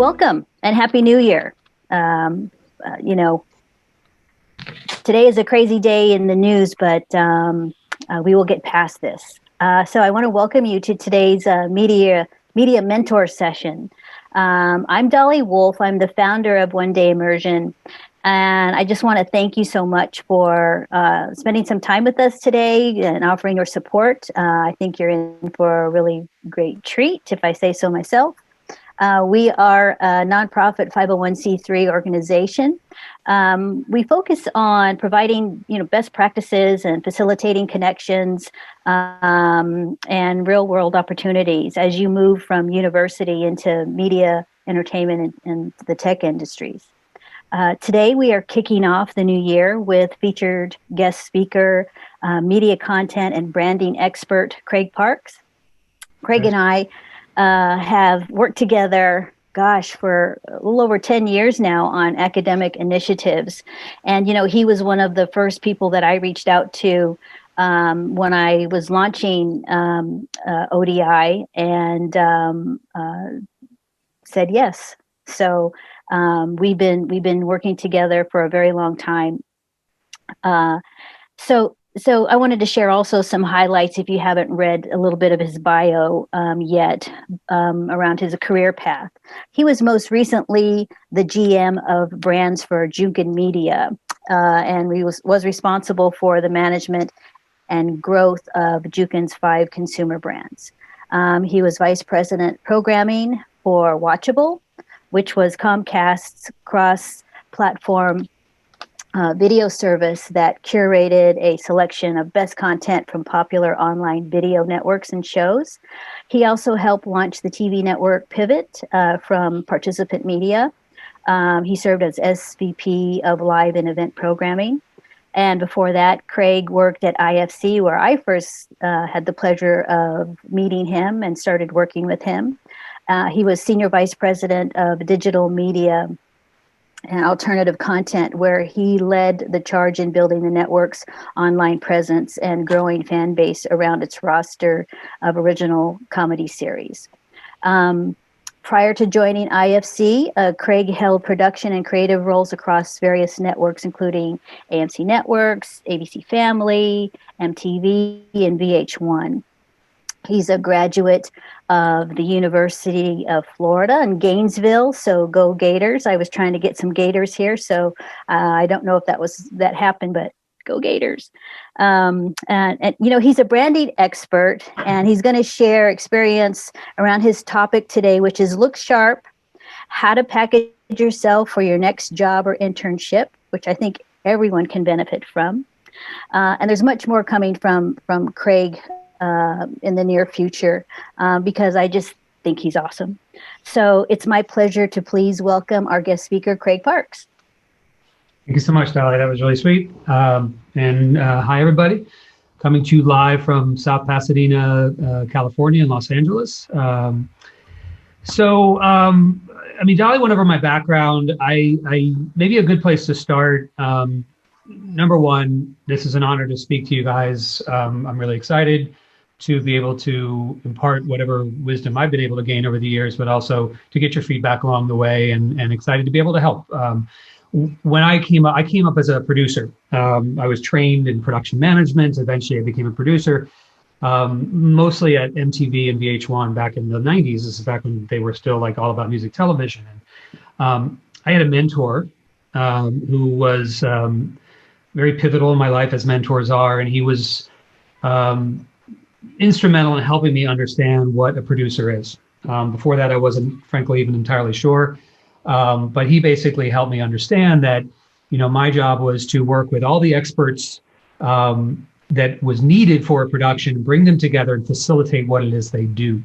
Welcome and Happy New Year. You know, today is a crazy day in the news, but we will get past this. So I want to welcome you to today's media mentor session. I'm Dolly Wolf. I'm the founder of One Day Immersion. And I just want to thank you so much for spending some time with us today and offering your support. I think you're in for a really great treat, if I say so myself. We are a nonprofit 501c3 organization. We focus on providing, best practices and facilitating connections and real-world opportunities as you move from university into media, entertainment, and the tech industries. Today, we are kicking off the new year with featured guest speaker, media content and branding expert, Craig Parks. Craig and I have worked together, for a little over 10 years now on academic initiatives. And, he was one of the first people that I reached out to when I was launching ODI and said yes. So we've been working together for a very long time. So I wanted to share also some highlights, if you haven't read a little bit of his bio yet, around his career path. He was most recently the GM of brands for Jukin Media, and he was responsible for the management and growth of Jukin's 5 consumer brands. He was vice president programming for Watchable, which was Comcast's cross-platform video service that curated a selection of best content from popular online video networks and shows. He also helped launch the TV network Pivot from Participant Media. He served as SVP of Live and Event Programming. And before that, Craig worked at IFC, where I first had the pleasure of meeting him and started working with him. He was Senior Vice President of Digital Media and Alternative Content, where he led the charge in building the network's online presence and growing fan base around its roster of original comedy series. Prior to joining IFC, Craig held production and creative roles across various networks, including AMC Networks, ABC Family, MTV, and VH1. He's a graduate of the University of Florida in Gainesville, so go Gators. I was trying to get some Gators here, so I don't know if that happened, but go Gators. And he's a branding expert, and he's going to share experience around his topic today, which is look sharp, how to package yourself for your next job or internship, which I think everyone can benefit from. And there's much more coming from Craig in the near future, because I just think he's awesome. So it's my pleasure to please welcome our guest speaker, Craig Parks. Thank you so much, Dolly. That was really sweet. And hi, everybody. Coming to you live from South Pasadena, California, and Los Angeles. Dolly went over my background. I maybe a good place to start. Number one, this is an honor to speak to you guys. I'm really excited to be able to impart whatever wisdom I've been able to gain over the years, but also to get your feedback along the way, and excited to be able to help. When I came up as a producer. I was trained in production management. Eventually I became a producer, mostly at MTV and VH1 back in the 90s. This is back when they were still like all about music television. And I had a mentor who was very pivotal in my life, as mentors are, and he was instrumental in helping me understand what a producer is. Before that, I wasn't, frankly, even entirely sure. But he basically helped me understand that, my job was to work with all the experts that was needed for a production, bring them together and facilitate what it is they do.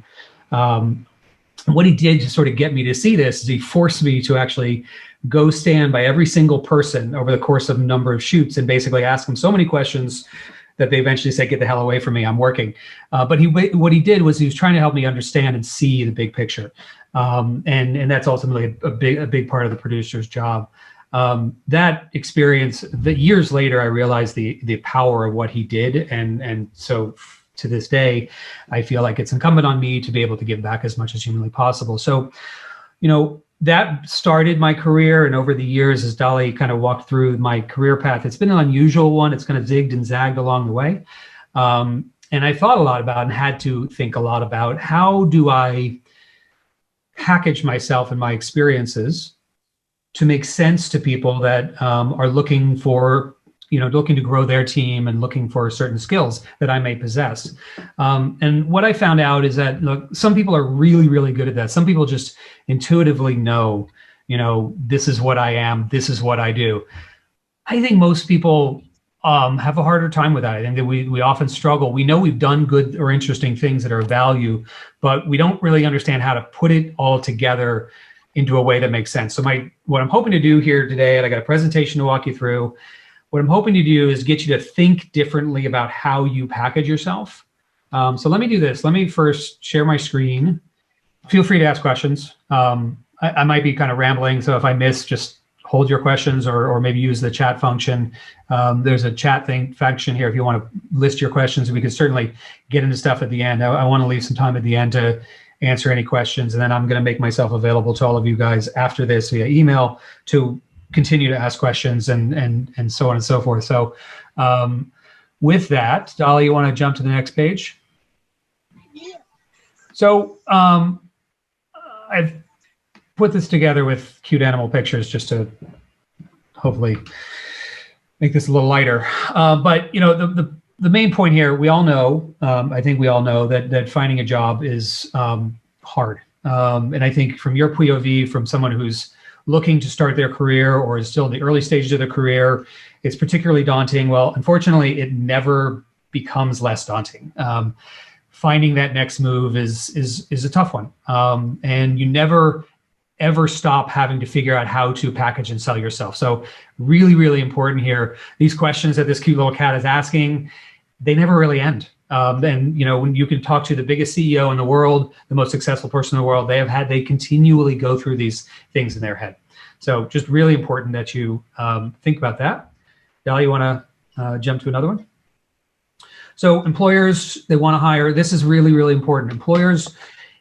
What he did to sort of get me to see this is he forced me to actually go stand by every single person over the course of a number of shoots and basically ask them so many questions that they eventually said, "Get the hell away from me, I'm working." But what he did was he was trying to help me understand and see the big picture. And that's ultimately a big part of the producer's job. That experience, the years later, I realized the power of what he did. And so to this day, I feel like it's incumbent on me to be able to give back as much as humanly possible. So, that started my career, and over the years, as Dolly kind of walked through my career path, it's been an unusual one. It's kind of zigged and zagged along the way. And I thought a lot about and had to think a lot about, how do I package myself and my experiences to make sense to people that are looking for, looking to grow their team and looking for certain skills that I may possess. And what I found out is that, look, some people are really, really good at that. Some people just intuitively know, this is what I am, this is what I do. I think most people have a harder time with that. I think that we often struggle. We know we've done good or interesting things that are of value, but we don't really understand how to put it all together into a way that makes sense. So what I'm hoping to do here today, and I got a presentation to walk you through, what I'm hoping to do is get you to think differently about how you package yourself. So let me do this. Let me first share my screen. Feel free to ask questions. I might be kind of rambling, so if I miss, just hold your questions, or maybe use the chat function. There's a chat function here if you want to list your questions. We can certainly get into stuff at the end. I want to leave some time at the end to answer any questions, and then I'm going to make myself available to all of you guys after this via email to continue to ask questions and so on and so forth. So with that, Dolly, you want to jump to the next page? So I've put this together with cute animal pictures just to hopefully make this a little lighter. But the main point here, we all know, I think we all know that finding a job is hard. And I think from your POV, from someone who's looking to start their career or is still in the early stages of their career, it's particularly daunting. Well, unfortunately, it never becomes less daunting. Finding that next move is a tough one. And you never ever stop having to figure out how to package and sell yourself. So really, really important here. These questions that this cute little cat is asking, they never really end. And when you can talk to the biggest CEO in the world, the most successful person in the world, they continually go through these things in their head. So just really important that you think about that. Dal, you want to jump to another one? So employers, they want to hire. This is really, really important. Employers,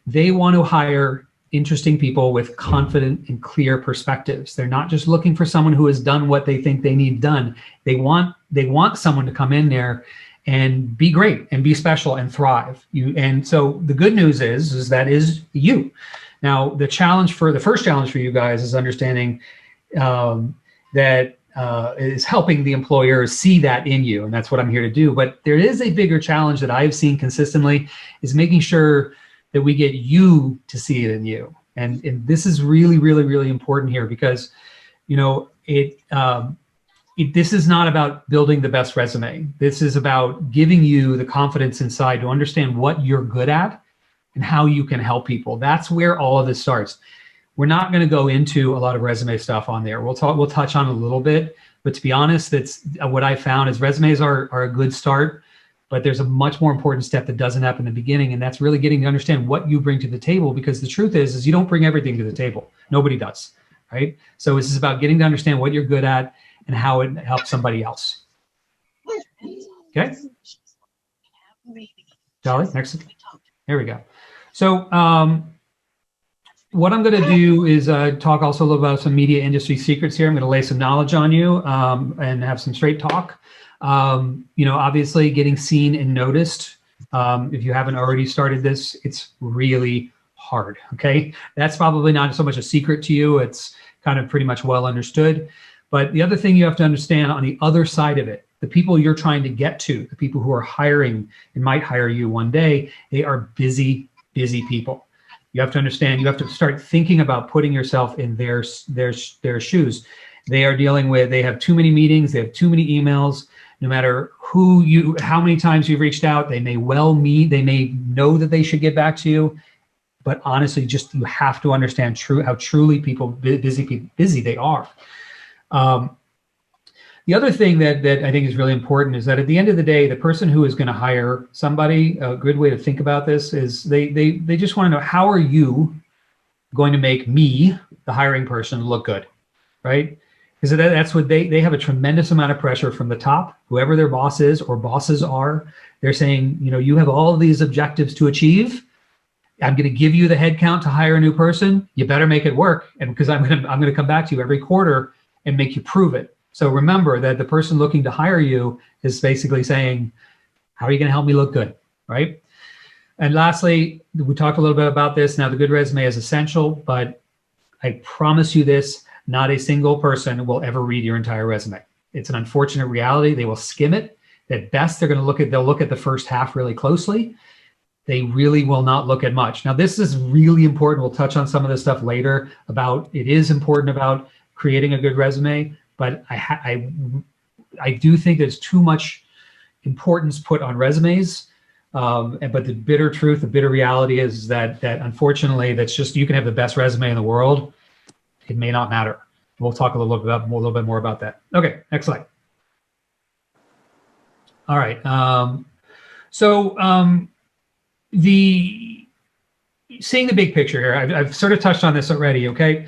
they want to hire interesting people with confident and clear perspectives. They're not just looking for someone who has done what they think they need done. They want someone to come in there and be great and be special and thrive. And so the good news is that is you. Now, the first challenge for you guys is understanding that is helping the employer see that in you. And that's what I'm here to do. But there is a bigger challenge that I've seen consistently, is making sure that we get you to see it in you. And this is really, really, really important here, because, this is not about building the best resume. This is about giving you the confidence inside to understand what you're good at and how you can help people. That's where all of this starts. We're not going to go into a lot of resume stuff on there. We'll touch on it a little bit, but to be honest, that's what I found is resumes are a good start, but there's a much more important step that doesn't happen in the beginning, and that's really getting to understand what you bring to the table, because the truth is you don't bring everything to the table. Nobody does, right? So this is about getting to understand what you're good at and how it helps somebody else. Okay? Dolly, next. There we go. So what I'm going to do is talk also a little about some media industry secrets here. I'm going to lay some knowledge on you and have some straight talk. Obviously getting seen and noticed. If you haven't already started this, it's really hard, okay? That's probably not so much a secret to you. It's kind of pretty much well understood. But the other thing you have to understand on the other side of it, the people you're trying to get to, the people who are hiring and might hire you one day, they are busy, busy people. You have to understand, you have to start thinking about putting yourself in their shoes. They have too many meetings, they have too many emails. No matter how many times you've reached out, they may know that they should get back to you. But honestly, you have to understand how truly busy they are. The other thing that I think is really important is that at the end of the day, the person who is going to hire somebody, a good way to think about this is they just want to know, how are you going to make me, the hiring person, look good, right? Because that's what they have a tremendous amount of pressure from the top, whoever their boss is or bosses are. They're saying, you have all of these objectives to achieve. I'm going to give you the head count to hire a new person. You better make it work. And because I'm going to come back to you every quarter and make you prove it. So remember that the person looking to hire you is basically saying, how are you going to help me look good, right? And lastly, we talked a little bit about this. Now, the good resume is essential, but I promise you this, not a single person will ever read your entire resume. It's an unfortunate reality. They will skim it. At best, they'll look at the first half really closely. They really will not look at much. Now, this is really important. We'll touch on some of this stuff later about, it is important about creating a good resume, but I do think there's too much importance put on resumes. But the bitter truth, the bitter reality is that unfortunately, that's just, you can have the best resume in the world. It may not matter. We'll talk a little bit more about that. Okay, next slide. All right. Seeing the big picture here, I've sort of touched on this already. Okay.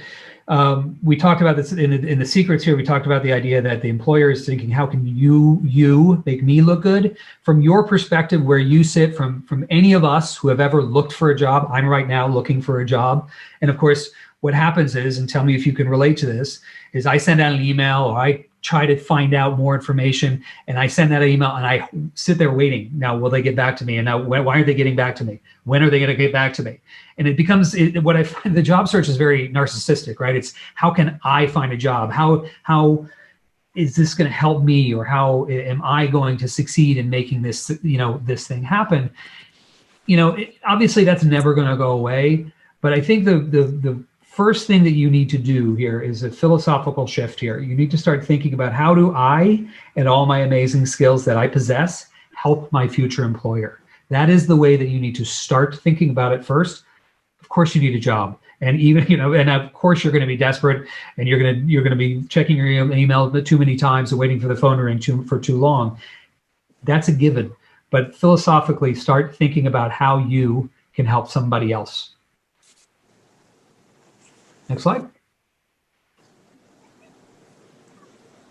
We talked about this in the secrets here. We talked about the idea that the employer is thinking, how can you make me look good? From your perspective, where you sit, from any of us who have ever looked for a job, I'm right now looking for a job. And of course, what happens is, and tell me if you can relate to this, is I send out an email or I try to find out more information and I send that email and I sit there waiting. Now, will they get back to me? And now, why aren't they getting back to me? When are they going to get back to me? And it becomes, what I find, the job search is very narcissistic, right? It's how can I find a job? How is this going to help me? Or how am I going to succeed in making this, this thing happen? Obviously that's never going to go away. But I think the first thing that you need to do here is a philosophical shift here. You need to start thinking about, how do I and all my amazing skills that I possess help my future employer? That is the way that you need to start thinking about it first. Of course you need a job. And even, and of course you're going to be desperate and you're going to be checking your email too many times and waiting for the phone to ring for too long. That's a given. But philosophically, start thinking about how you can help somebody else. Next slide.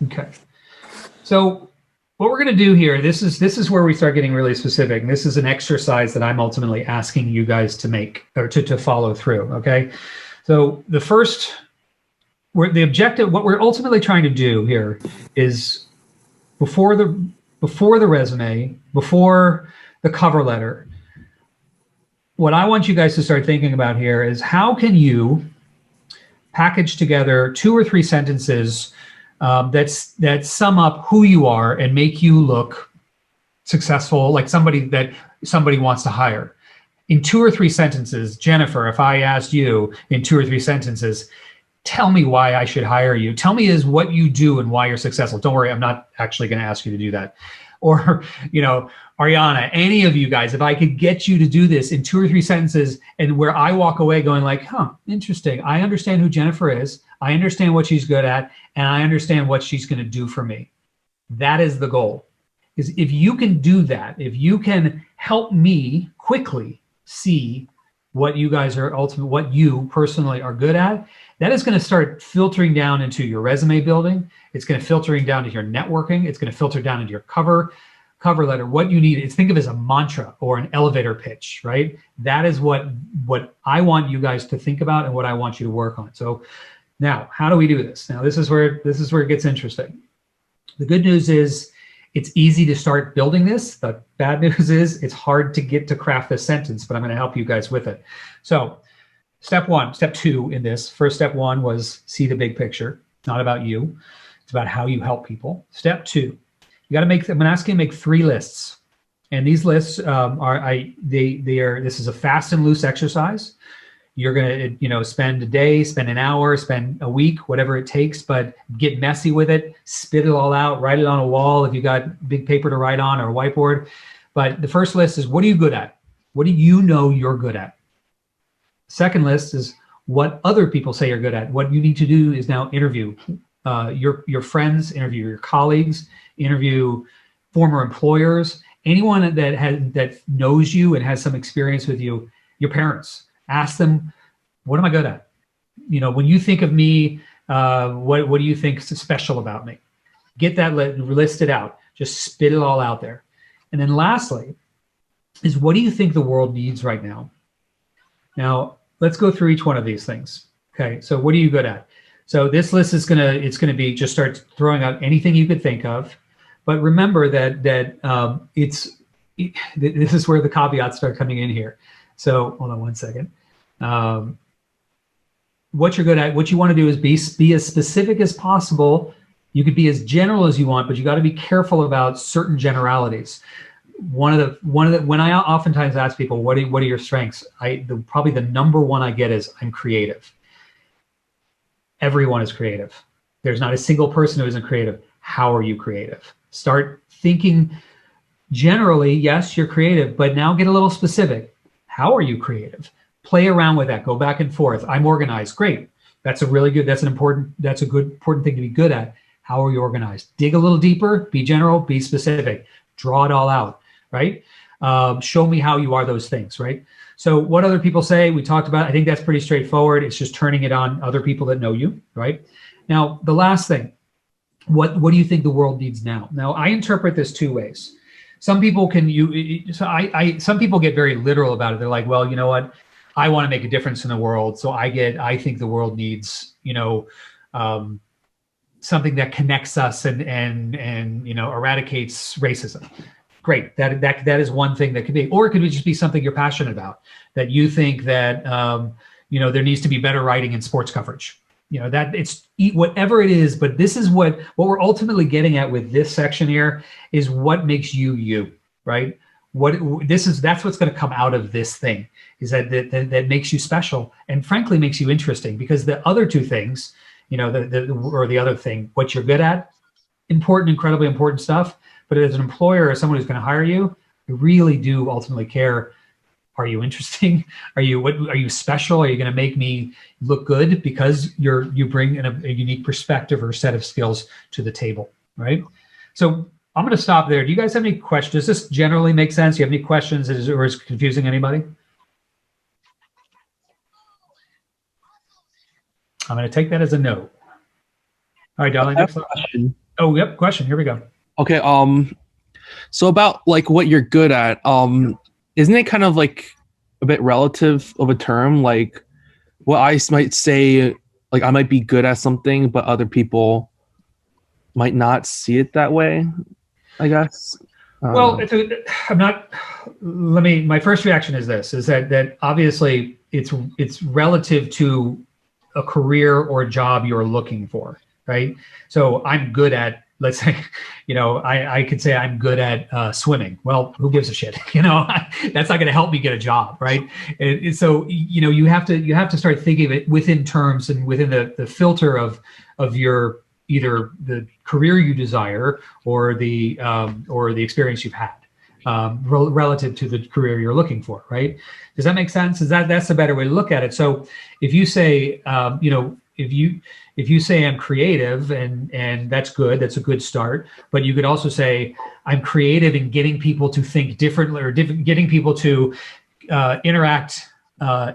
Okay. So what we're going to do here, this is where we start getting really specific. And this is an exercise that I'm ultimately asking you guys to make, or to follow through. Okay. So the first, the objective, what we're ultimately trying to do here is before the resume, before the cover letter, what I want you guys to start thinking about here is, how can you package together 2 or 3 sentences that sum up who you are and make you look successful, like somebody that somebody wants to hire. In 2 or 3 sentences, Jennifer, if I asked you in 2 or 3 sentences, tell me why I should hire you. Tell me is what you do and why you're successful. Don't worry, I'm not actually going to ask you to do that. Or, Ariana, any of you guys, if I could get you to do this in 2 or 3 sentences, and where I walk away going like, huh, interesting. I understand who Jennifer is. I understand what she's good at, and I understand what she's going to do for me. That is the goal. Is if you can do that, if you can help me quickly see what you guys are what you personally are good at, that is going to start filtering down into your resume building. It's going to filtering down to your networking. It's going to filter down into your cover letter. What you need is, think of it as a mantra or an elevator pitch, right? That is what I want you guys to think about and what I want you to work on. So now, how do we do this? Now, this is where it gets interesting. The good news is it's easy to start building this. The bad news is it's hard to get to craft this sentence, but I'm going to help you guys with it. So step 2 in this, first step 1 was see the big picture. It's not about you. It's about how you help people. Step 2, you got to make, I'm going to ask you to make 3 lists. And these lists this is a fast and loose exercise. You're going to, spend a day, spend an hour, spend a week, whatever it takes, but get messy with it, spit it all out, write it on a wall if you got big paper to write on or a whiteboard. But the first list is, what are you good at? What do you know you're good at? Second list is what other people say you're good at. What you need to do is now interview your friends, interview your colleagues, interview former employers, anyone that knows you and has some experience with you, your parents. Ask them, what am I good at? When you think of me, what do you think is special about me? Get that listed out. Just spit it all out there. And then lastly is, what do you think the world needs right now? Now, let's go through each one of these things. Okay, so what are you good at? So this list is it's gonna be just start throwing out anything you could think of, but remember that this is where the caveats start coming in here. So hold on one second. What you're good at, what you want to do is be as specific as possible. You could be as general as you want, but you got to be careful about certain generalities. When I oftentimes ask people, what are your strengths? Probably the number one I get is I'm creative. Everyone is creative. There's not a single person who isn't creative. How are you creative? Start thinking generally, yes, you're creative, but now get a little specific. How are you creative? Play around with that. Go back and forth. I'm organized. Great. That's a good important thing to be good at. How are you organized? Dig a little deeper, be general, be specific, draw it all out, right? Show me how you are those things, right? So what other people say, we talked about, I think that's pretty straightforward. It's just turning it on other people that know you, right? Now, the last thing, what do you think the world needs now? Now, I interpret this two ways. Some people some people get very literal about it. They're like, well, you know what? I want to make a difference in the world. So I think the world needs, something that connects us and eradicates racism. Great. That is one thing that could be, or it could just be something you're passionate about, that you think that, there needs to be better writing in sports coverage. That it's whatever it is, but this is what we're ultimately getting at with this section here is what makes you, right? That's what's going to come out of this thing is that makes you special and frankly makes you interesting, because the other two things, the other thing, what you're good at, important, incredibly important stuff. But as an employer or someone who's going to hire you, I really do ultimately care. Are you interesting? Are you special? Are you going to make me look good because you bring a unique perspective or set of skills to the table, right? So I'm going to stop there. Do you guys have any questions? Does this generally make sense? Do you have any questions, or is it confusing anybody? I'm going to take that as a no. All right, Dolly, next question. Oh, yep, question. Here we go. Okay. So about like what you're good at, isn't it kind of like a bit relative of a term? Like what I might say, like I might be good at something, but other people might not see it that way, I guess. Well, my first reaction is this, is that obviously it's relative to a career or a job you're looking for, right? So I'm good at, let's say, I could say I'm good at swimming. Well, who gives a shit? That's not going to help me get a job, right? So you have to start thinking of it within terms and within the filter of your either the career you desire or the experience you've had relative to the career you're looking for, right? Does that make sense? That's the better way to look at it. So if you say if you say I'm creative, and that's good, that's a good start, but you could also say I'm creative in getting people to think differently, or getting people to interact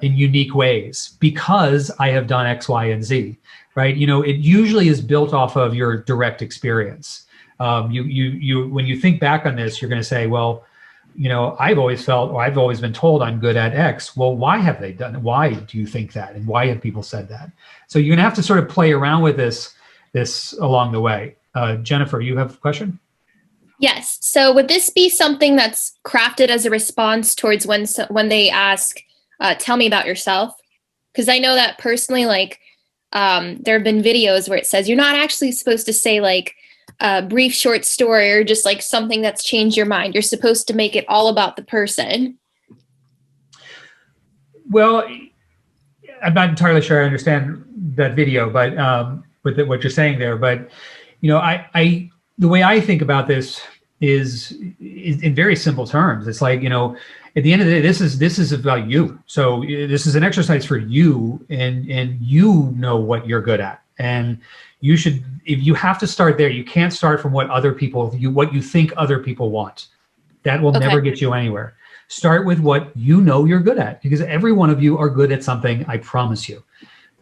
in unique ways because I have done X, Y, and Z, right? It usually is built off of your direct experience. When you think back on this, you're going to say, well, I've always felt, or I've always been told I'm good at X. Well, why have they done it? Why do you think that? And why have people said that? So you're gonna have to sort of play around with this along the way. Jennifer, you have a question? Yes. So would this be something that's crafted as a response towards when they ask, tell me about yourself? Because I know that personally, like there have been videos where it says you're not actually supposed to say like a brief short story or just like something that's changed your mind. You're supposed to make it all about the person. Well, I'm not entirely sure I understand that video, but with what you're saying there. But the way I think about this is in very simple terms. It's like, at the end of the day, this is about you. So this is an exercise for you, and you know what you're good at, and you should. If you have to start there, you can't start from what you think other people want. That will never get you anywhere. Start with what you know you're good at, because every one of you are good at something. I promise you.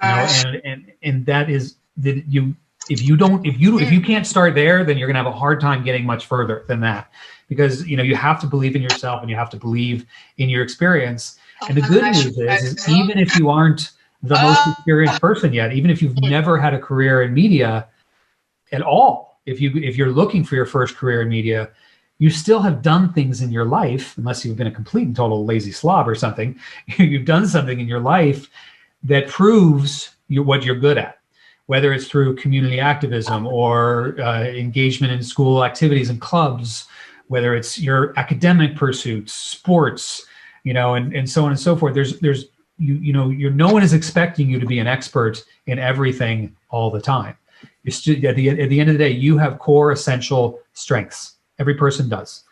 And that is that if you can't start there, then you're going to have a hard time getting much further than that, because you have to believe in yourself and you have to believe in your experience. And the good news is even if you aren't the most experienced person yet, even if you've never had a career in media at all, if you're looking for your first career in media, you still have done things in your life, unless you've been a complete and total lazy slob or something. You've done something in your life that proves what you're good at, whether it's through community activism or engagement in school activities and clubs, whether it's your academic pursuits, sports, and so on and so forth. No one is expecting you to be an expert in everything all the time. It's just, at the end of the day, you have core essential strengths. Every person does.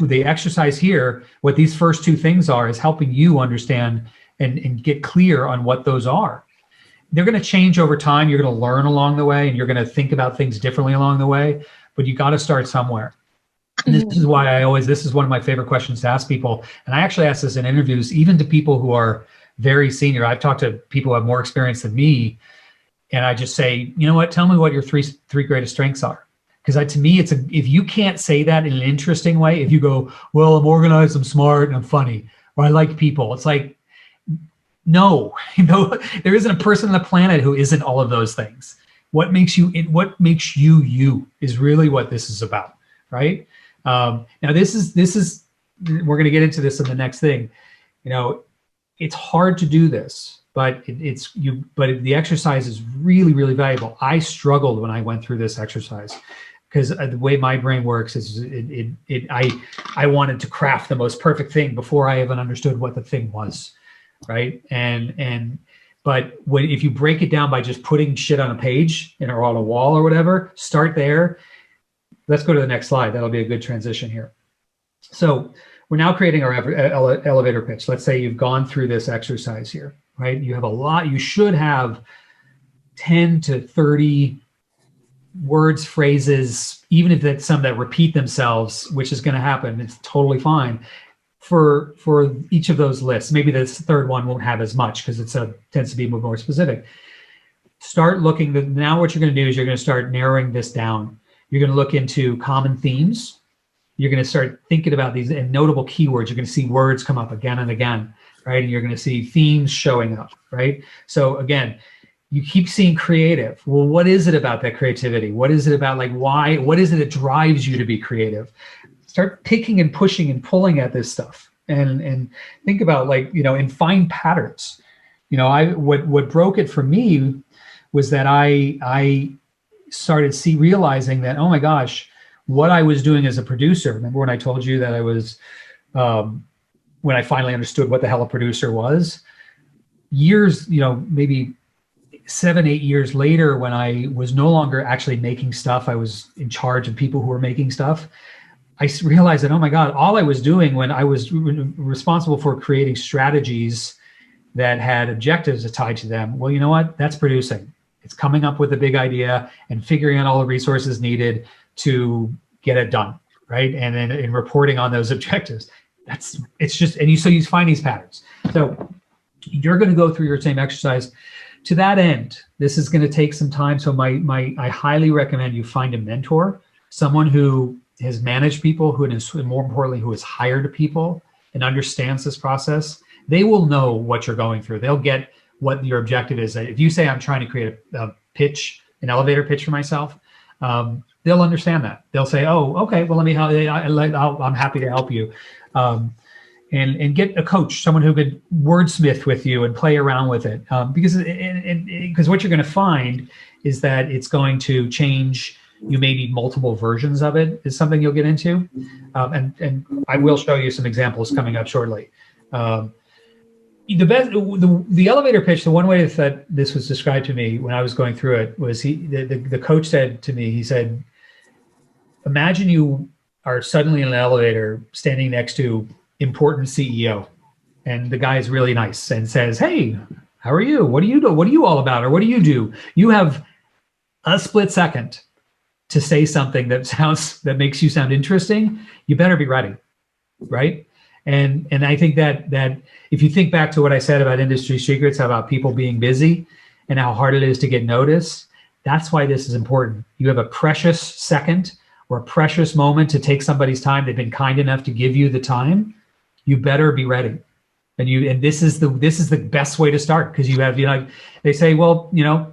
The exercise here, what these first two things are, is helping you understand and get clear on what those are. They're going to change over time. You're going to learn along the way, and you're going to think about things differently along the way, but you got to start somewhere. And this is why this is one of my favorite questions to ask people. And I actually ask this in interviews, even to people who are very senior. I've talked to people who have more experience than me, and I just say, you know what, tell me what your three greatest strengths are. Because to me, if you can't say that in an interesting way, if you go, well, I'm organized, I'm smart, and I'm funny, or I like people, it's like, no, there isn't a person on the planet who isn't all of those things. What makes you you is really what this is about, right? Now this is we're going to get into this in the next thing. It's hard to do this, but but the exercise is really, really valuable. I struggled when I went through this exercise, because the way my brain works is I wanted to craft the most perfect thing before I even understood what the thing was, right? But if you break it down by just putting shit on a page or on a wall or whatever, start there. Let's go to the next slide. That'll be a good transition here. So we're now creating our elevator pitch. Let's say you've gone through this exercise here, right? You have a lot. You should have 10 to 30 words, phrases, even if that's some that repeat themselves, which is going to happen. It's totally fine for each of those lists. Maybe this third one won't have as much because it tends to be more specific. Start looking. Now what you're going to do is you're going to start narrowing this down. You're going to look into common themes. You're going to start thinking about these and notable keywords. You're going to see words come up again and again, right? And you're going to see themes showing up, right? So again, you keep seeing creative. Well, what is it about that creativity? What is it about, like, why? What is it that drives you to be creative? Start picking and pushing and pulling at this stuff, and think about, like, and find patterns. What broke it for me was that I started realizing that, oh my gosh, what I was doing as a producer. Remember when I told you that I was, when I finally understood what the hell a producer was? Years, maybe 7-8 years later, when I was no longer actually making stuff, I was in charge of people who were making stuff. I realized that, oh my God, all I was doing when I was responsible for creating strategies that had objectives tied to them. Well, you know what? That's producing. It's coming up with a big idea and figuring out all the resources needed to get it done, right? And then in reporting on those objectives. So you find these patterns. So you're going to go through your same exercise. To that end, this is going to take some time. So I highly recommend you find a mentor, someone who has managed people, and more importantly, who has hired people and understands this process. They will know what you're going through. They'll get what your objective is. If you say, I'm trying to create a pitch, an elevator pitch for myself, they'll understand that. They'll say, oh, okay, well, I'm happy to help you. And get a coach, someone who could wordsmith with you and play around with it. Because what you're going to find is that it's going to change. You may need multiple versions of it, is something you'll get into. And I will show you some examples coming up shortly. The elevator pitch, the one way that this was described to me when I was going through it was the coach said to me, he said, imagine you are suddenly in an elevator standing next to important CEO, and the guy is really nice and says, hey, how are you? What do you do? What are you all about? Or what do you do? You have a split second to say something that makes you sound interesting. You better be ready, right? And I think that if you think back to what I said about industry secrets, about people being busy and how hard it is to get noticed, That's why this is important. You have a precious second or a precious moment to take somebody's time. They've been kind enough to give you the time. You better be ready. And this is the best way to start, because you have, they say, well,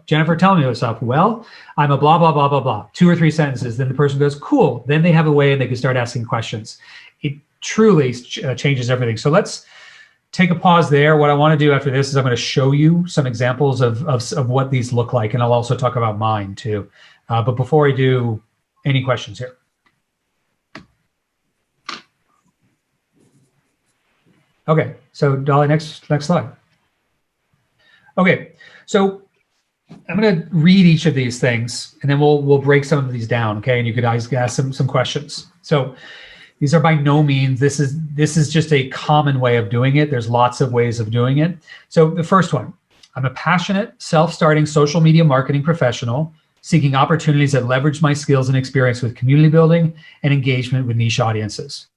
Jennifer, tell me yourself. Well, I'm a blah, blah, blah, blah, blah, 2 or 3 sentences. Then the person goes, cool. Then they have a way and they can start asking questions. It truly changes everything. So let's take a pause there. What I want to do after this is I'm going to show you some examples of what these look like. And I'll also talk about mine too. But before I do, any questions here? Okay, so Dolly, next slide. Okay, so I'm going to read each of these things, and then we'll break some of these down. Okay, and you could ask some questions. So these are by no means, this is just a common way of doing it. There's lots of ways of doing it. So the first one, I'm a passionate, self-starting social media marketing professional seeking opportunities that leverage my skills and experience with community building and engagement with niche audiences.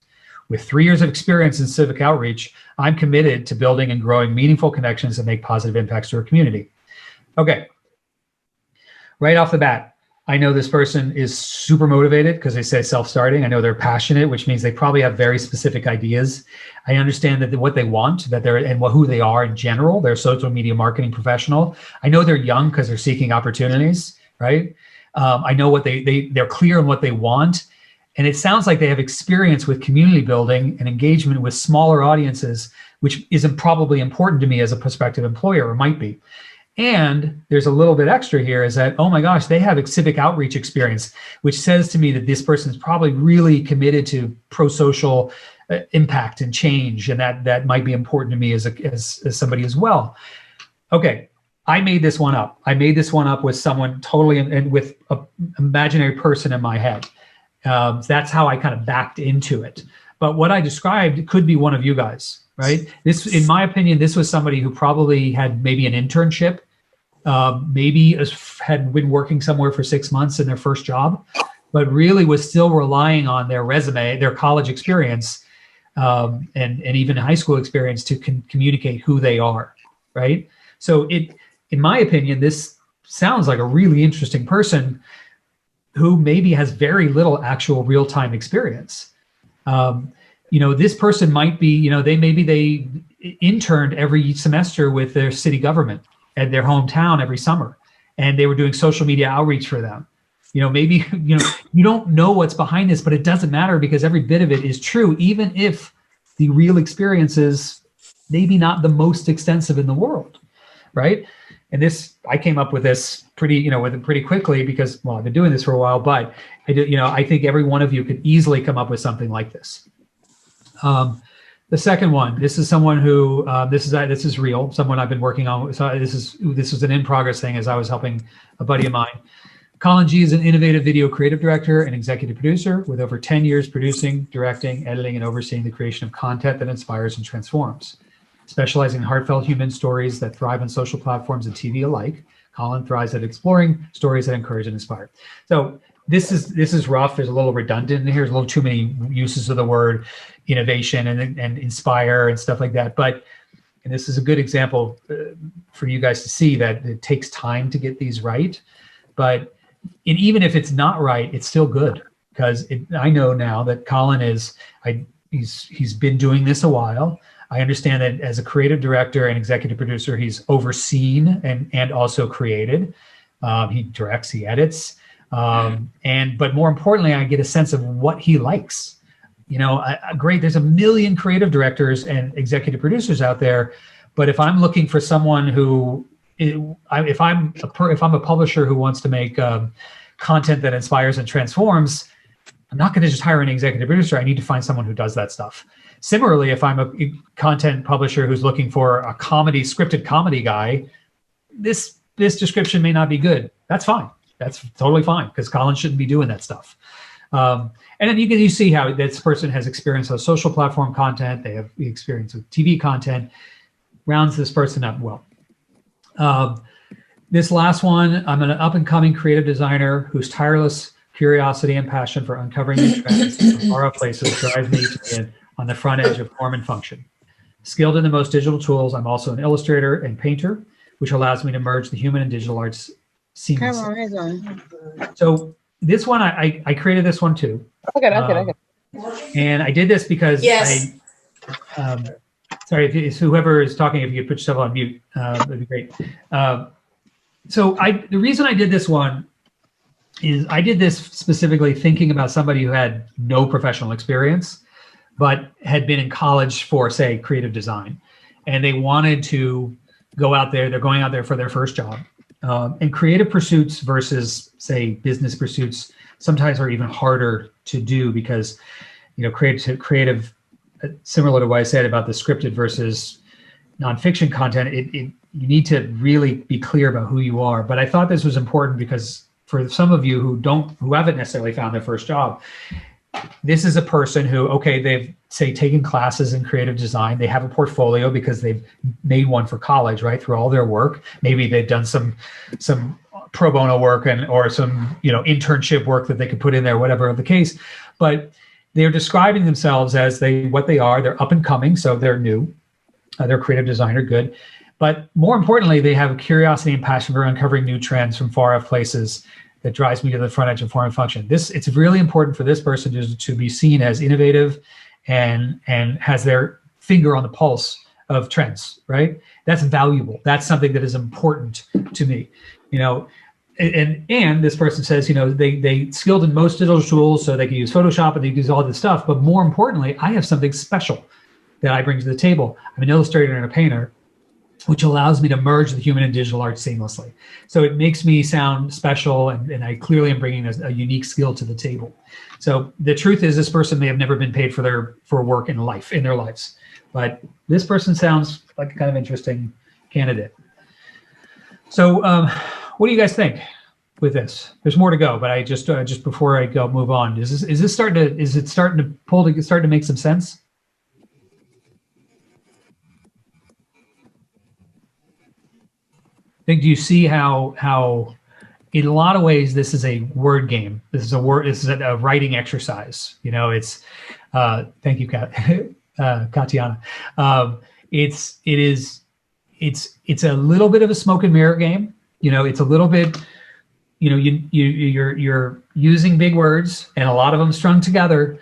With 3 years of experience in civic outreach, I'm committed to building and growing meaningful connections that make positive impacts to our community. Okay, right off the bat, I know this person is super motivated because they say self-starting. I know they're passionate, which means they probably have very specific ideas. I understand that what they want, who they are in general. They're a social media marketing professional. I know they're young because they're seeking opportunities, right? I know they're clear on what they want. And it sounds like they have experience with community building and engagement with smaller audiences, which isn't probably important to me as a prospective employer, or might be. And there's a little bit extra here is that, oh my gosh, they have civic outreach experience, which says to me that this person is probably really committed to pro-social impact and change. And that might be important to me as somebody as well. Okay, I made this one up. I made this one up with someone totally, and with an imaginary person in my head. That's how I kind of backed into it. But what I described could be one of you guys, right? This, in my opinion, this was somebody who probably had maybe an internship, maybe had been working somewhere for 6 months in their first job, but really was still relying on their resume, their college experience, and even high school experience to communicate who they are, right? So in my opinion, this sounds like a really interesting person who maybe has very little actual real-time experience. This person might be, they interned every semester with their city government at their hometown every summer, and they were doing social media outreach for them. Maybe, you don't know what's behind this, but it doesn't matter because every bit of it is true, even if the real experience is maybe not the most extensive in the world, right? And I came up with this pretty quickly because, well, I've been doing this for a while, but I think every one of you could easily come up with something like this. The second one, this is someone who, this is real, someone I've been working on. So this was an in-progress thing as I was helping a buddy of mine. Colin G is an innovative video creative director and executive producer with over 10 years producing, directing, editing, and overseeing the creation of content that inspires and transforms. Specializing in heartfelt human stories that thrive on social platforms and TV alike, Colin thrives at exploring stories that encourage and inspire. So this is rough. There's a little redundant in here. There's a little too many uses of the word innovation and inspire and stuff like that. And this is a good example for you guys to see that it takes time to get these right. But even if it's not right, it's still good because I know now that Colin he's been doing this a while. I understand that as a creative director and executive producer, he's overseen and also created. He directs, he edits. But more importantly, I get a sense of what he likes. Great, there's a million creative directors and executive producers out there. But if I'm looking for someone who, if I'm a publisher who wants to make content that inspires and transforms, I'm not going to just hire an executive producer. I need to find someone who does that stuff. Similarly, if I'm a content publisher who's looking for a scripted comedy guy, this description may not be good. That's fine. That's totally fine because Colin shouldn't be doing that stuff. And then you see how this person has experience with social platform content. They have experience with TV content. Rounds this person up well. This last one, I'm an up-and-coming creative designer whose tireless curiosity and passion for uncovering new trends from far-off places drives me to be on the front edge of form and function. Skilled in the most digital tools, I'm also an illustrator and painter, which allows me to merge the human and digital arts seamlessly. Amazing. So this one, I created this one too. Okay. And I did this because Yes. sorry, if whoever is talking, if you could put yourself on mute, that'd be great. So the reason I did this one is I did this specifically thinking about somebody who had no professional experience, but had been in college for, say, creative design. And they wanted to go out there, they're going out there for their first job. And creative pursuits versus, say, business pursuits sometimes are even harder to do because, creative, similar to what I said about the scripted versus nonfiction content, you need to really be clear about who you are. But I thought this was important because for some of you who haven't necessarily found their first job, this is a person who, okay, they've, say, taken classes in creative design. They have a portfolio because they've made one for college, right, through all their work. Maybe they've done some pro bono work or some, internship work that they could put in there, whatever the case. But they're describing themselves as what they are. They're up and coming, so they're new. They're a creative designer, good. But more importantly, they have a curiosity and passion for uncovering new trends from far off places that drives me to the front edge of form and function. It's really important for this person to be seen as innovative and has their finger on the pulse of trends, right? That's valuable. That's something that is important to me, and this person says, they skilled in most digital tools, so they can use Photoshop and they can use all this stuff. But more importantly, I have something special that I bring to the table. I'm an illustrator and a painter, which allows me to merge the human and digital art seamlessly. So it makes me sound special, and I clearly am bringing a unique skill to the table. So the truth is, this person may have never been paid for work in their lives, but this person sounds like a kind of interesting candidate. So what do you guys think with this? There's more to go, but I just before I move on, is it starting to make some sense? Do you see how in a lot of ways this is a word game? This is a writing exercise. It's thank you, Katiana. It's a little bit of a smoke and mirror game. It's a little bit, you're using big words and a lot of them strung together,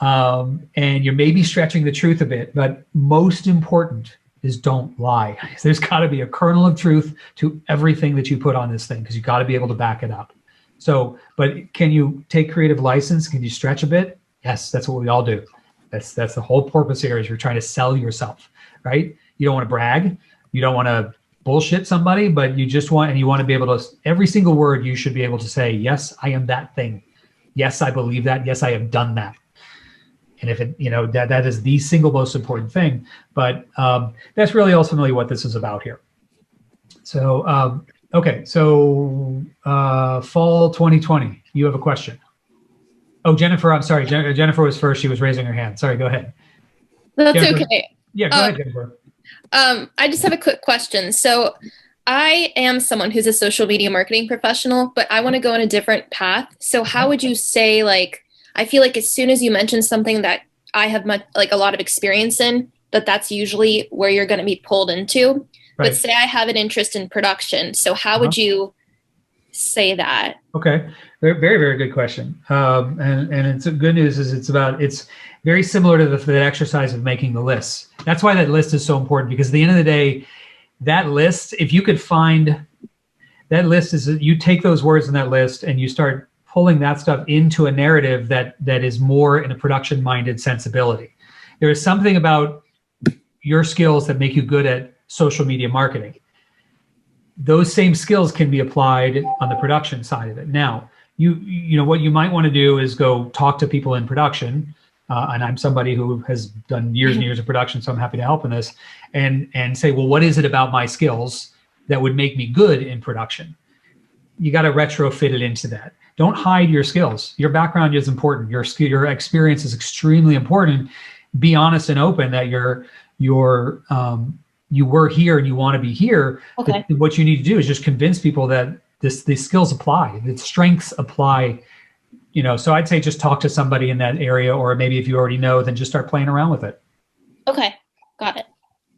and you're maybe stretching the truth a bit. But most important is don't lie. There's got to be a kernel of truth to everything that you put on this thing, because you got to be able to back it up. So, but can you take creative license? Can you stretch a bit? Yes, that's what we all do. That's the whole purpose here, is you're trying to sell yourself, right? You don't want to brag. You don't want to bullshit somebody, but you want to be able to, every single word you should be able to say, yes, I am that thing. Yes, I believe that. Yes, I have done that. And if it, that is the single most important thing, but that's really ultimately what this is about here. So, okay. So fall 2020, you have a question. Oh, Jennifer, I'm sorry. Jennifer was first. She was raising her hand. Sorry, go ahead. That's Jennifer. okay. Yeah, go ahead, Jennifer. I just have a quick question. So I am someone who's a social media marketing professional, but I want to go on a different path. So how would you say, I feel like as soon as you mention something that I have a lot of experience in, that's usually where you're going to be pulled into. Right. But say I have an interest in production. So how would you say that? Okay. Very, very, very good question. And it's good news is it's very similar to the exercise of making the list. That's why that list is so important, because at the end of the day, that list, if you could find that list, is you take those words in that list and you start pulling that stuff into a narrative that is more in a production-minded sensibility. There is something about your skills that make you good at social media marketing. Those same skills can be applied on the production side of it. Now, what you might want to do is go talk to people in production, and I'm somebody who has done years and years of production, so I'm happy to help in this, and say, well, what is it about my skills that would make me good in production? You got to retrofit it into that. Don't hide your skills. Your background is important. Your experience is extremely important. Be honest and open that you were here and you want to be here. Okay. But what you need to do is just convince people that these skills apply, that strengths apply. So I'd say just talk to somebody in that area, or maybe if you already know, then just start playing around with it. Okay, got it.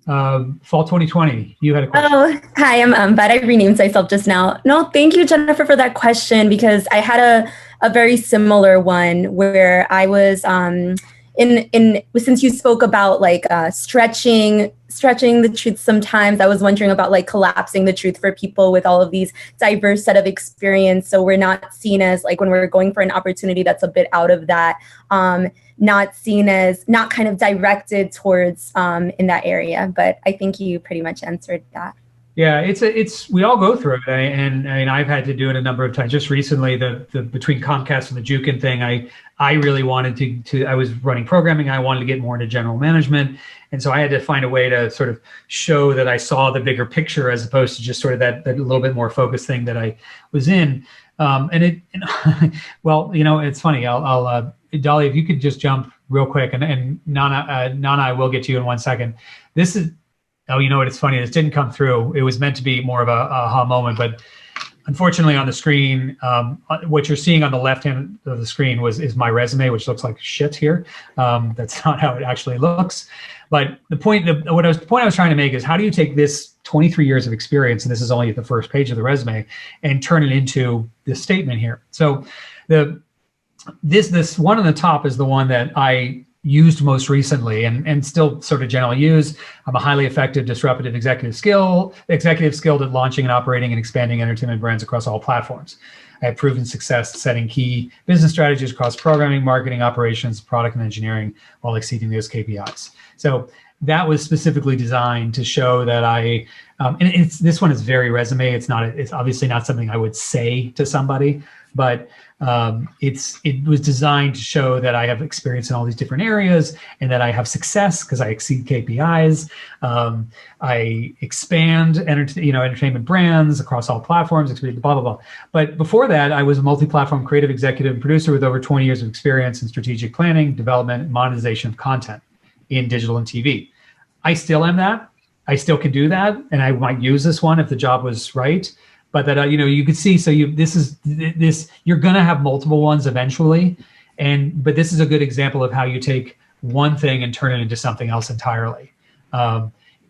Fall 2020. You had a question. Oh, hi, I'm Bad. I renamed myself just now. No, thank you, Jennifer, for that question, because I had a very similar one where I was since you spoke about like stretching the truth sometimes, I was wondering about like collapsing the truth for people with all of these diverse set of experience. So we're not seen as like when we're going for an opportunity that's a bit out of that, not seen as not kind of directed towards in that area. But I think you pretty much answered that. Yeah, it's we all go through it, and I mean I've had to do it a number of times. Just recently, the between Comcast and the Jukin thing, I really wanted to I was running programming. I wanted to get more into general management, and so I had to find a way to sort of show that I saw the bigger picture as opposed to just sort of that little bit more focused thing that I was in. Well, you know, it's funny. I'll Dolly, if you could just jump real quick, and Nana, I will get to you in 1 second. This is. Oh, you know what? It's funny. This didn't come through. It was meant to be more of a aha moment, but unfortunately, on the screen, what you're seeing on the left hand of the screen is my resume, which looks like shit here. That's not how it actually looks. But the point I was trying to make is, how do you take this 23 years of experience, and this is only at the first page of the resume, and turn it into this statement here? So this one on the top is the one that I used most recently and still sort of generally use. I'm a highly effective, disruptive executive skilled at launching and operating and expanding entertainment brands across all platforms. I have proven success setting key business strategies across programming, marketing, operations, product, and engineering while exceeding those KPIs. So that was specifically designed to show that this one is very resume. It's obviously not something I would say to somebody, but it was designed to show that I have experience in all these different areas and that I have success because I exceed KPIs. I expand entertainment brands across all platforms, blah, blah, blah. But before that, I was a multi-platform creative executive and producer with over 20 years of experience in strategic planning, development, and monetization of content in digital and TV. I still am that. I still can do that. And I might use this one if the job was right. But that, you could see, so you're going to have multiple ones eventually. But this is a good example of how you take one thing and turn it into something else entirely.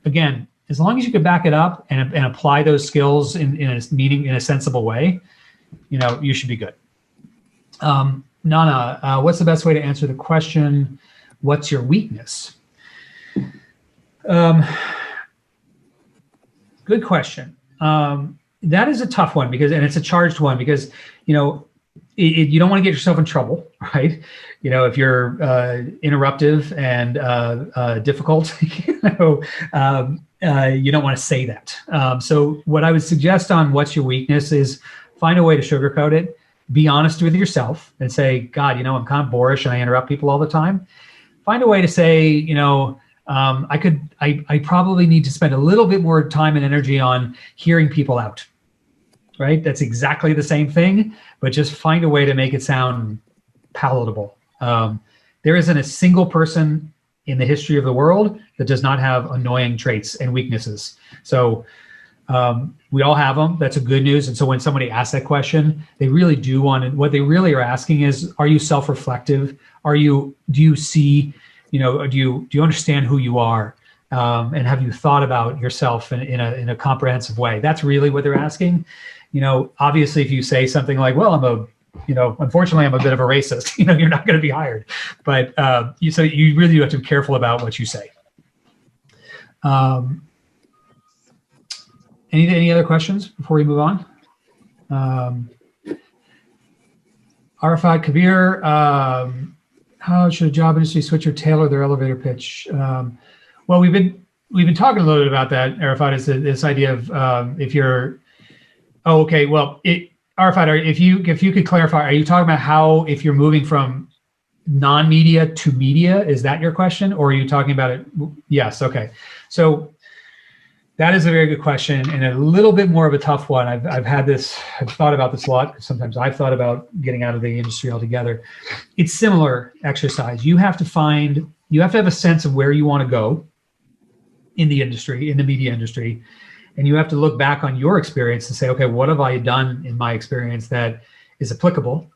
Again, as long as you can back it up and apply those skills in a sensible way, you should be good. Nana, what's the best way to answer the question, what's your weakness? Good question. That is a tough one and it's a charged one because, you don't want to get yourself in trouble, right? If you're interruptive and difficult, you don't want to say that. So what I would suggest on what's your weakness is find a way to sugarcoat it, be honest with yourself and say, God, I'm kind of boorish and I interrupt people all the time. Find a way to say, I probably need to spend a little bit more time and energy on hearing people out. Right? That's exactly the same thing, but just find a way to make it sound palatable. There isn't a single person in the history of the world that does not have annoying traits and weaknesses. So we all have them. That's a good news. And so when somebody asks that question, they really do want it. What they really are asking is, are you self-reflective? Do you see, do you understand who you are? And have you thought about yourself in a comprehensive way? That's really what they're asking. Obviously, if you say something like, well, unfortunately, I'm a bit of a racist, you're not going to be hired. But so you really have to be careful about what you say. Any other questions before we move on? Arafat Kabir, how should a job industry switch or tailor their elevator pitch? Well, we've been talking a little bit about that, Arafat, is this idea of if you're. Oh, okay. Well, Arafat, if you could clarify, are you talking about how if you're moving from non-media to media, is that your question, or are you talking about it? Yes. Okay. So that is a very good question and a little bit more of a tough one. I've thought about this a lot. Sometimes I've thought about getting out of the industry altogether. It's similar exercise. You have to have a sense of where you want to go in the industry, in the media industry. And you have to look back on your experience and say, okay, what have I done in my experience that is applicable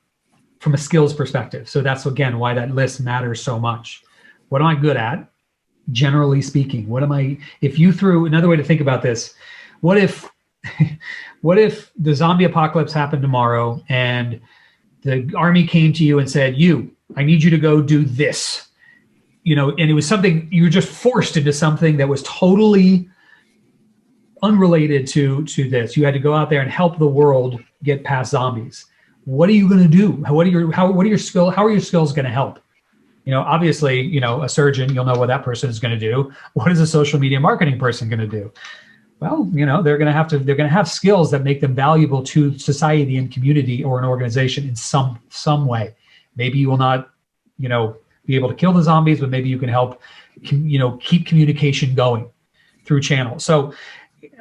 from a skills perspective? So that's, again, why that list matters so much. What am I good at? generally speaking? What am I, if you threw, another way to think about this, what if, what if the zombie apocalypse happened tomorrow and the army came to you and said, I need you to go do this, and it was something, you were just forced into something that was totally unrelated to this. You had to go out there and help the world get past zombies. What are you going to do? What are your skills? How are your skills going to help? Obviously, a surgeon, you'll know what that person is going to do. What is a social media marketing person going to do? Well, they're going to have skills that make them valuable to society and community or an organization in some way. Maybe you will not, be able to kill the zombies, but maybe you can help, keep communication going through channels. So